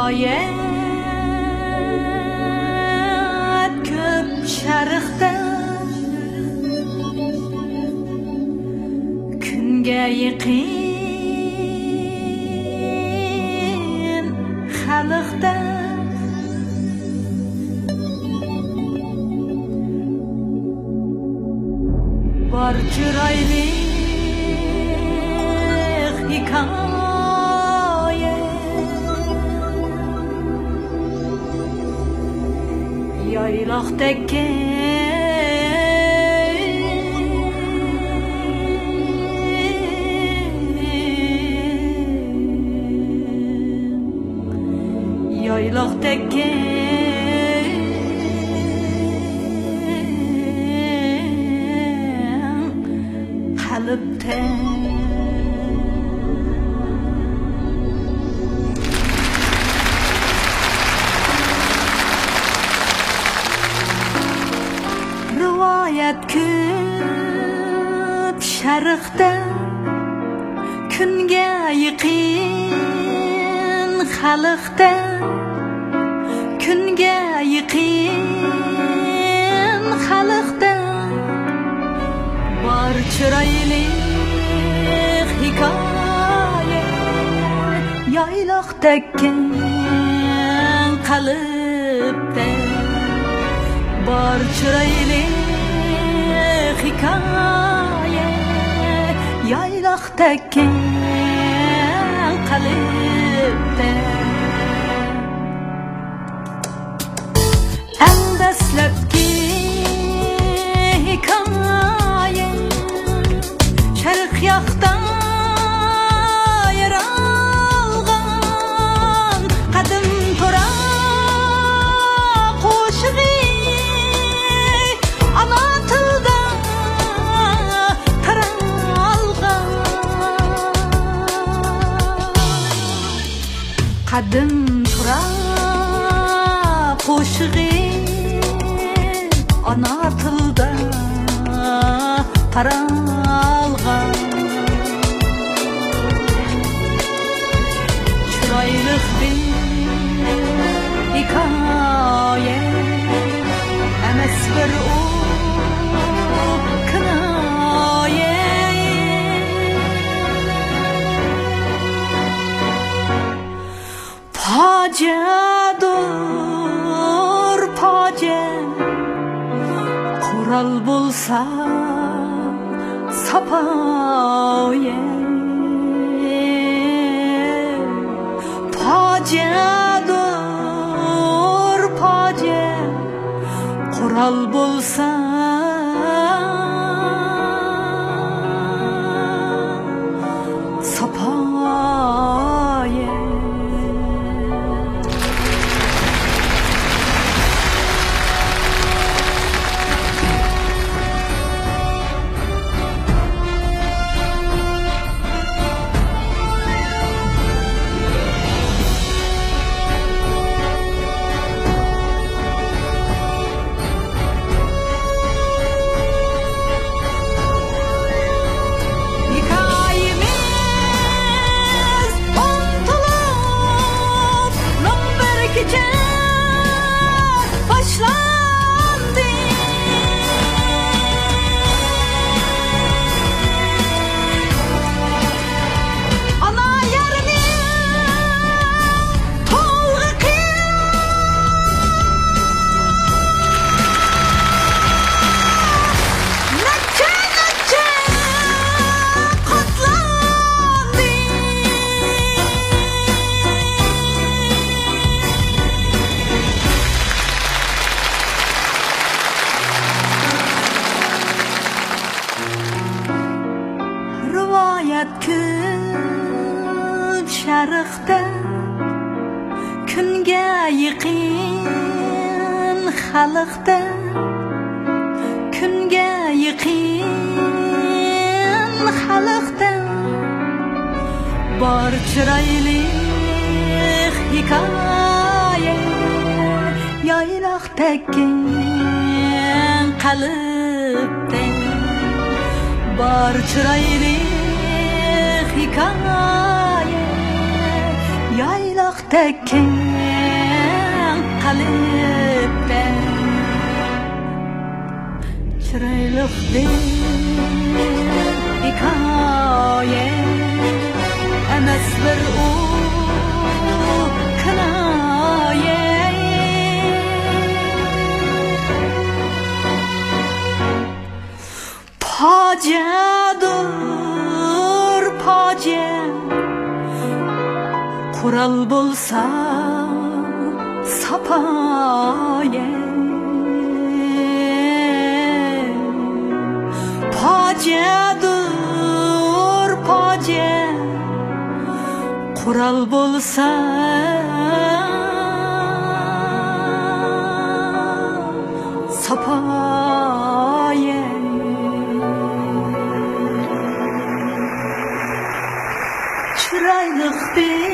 Gayet köp şarıqda Künge yiqin xalqda Var çırayliq hikaye Yaylaqdaki Yaylaqdaki qalbda Rivayet köp şarıqda Künge yiqin xalqda Künge yiqin xalqda Var çırayliq hikaye Yaylaqdaki qalbda Var çırayliq hikaye Yaylaqdaki qalbda Dastlabki hikaye Şarq yoqda yaralgan qadim to'ra qo'shig'i ana tilda taralgan qadim to'ra qo'shig'i ana tilda taralgan Çırayliq bir hikaye Emes bir o kinaye Faciadır facia Kural bulsa sapaye Faciadır facia Kural bulsa sapaye Köp şarıqda Künge yiqin xalqda Künge yiqin xalqda Var çırayliq hikaye Yaylaqdaki qalbda Var çırayliq hikaye Yaylaqdaki kalipten çıraylıqdır hikaye emes bir o kinaye Pacedir pace kural bulsa sapaye Pacedir pace kural bulsa sapaye Çıraylıqdır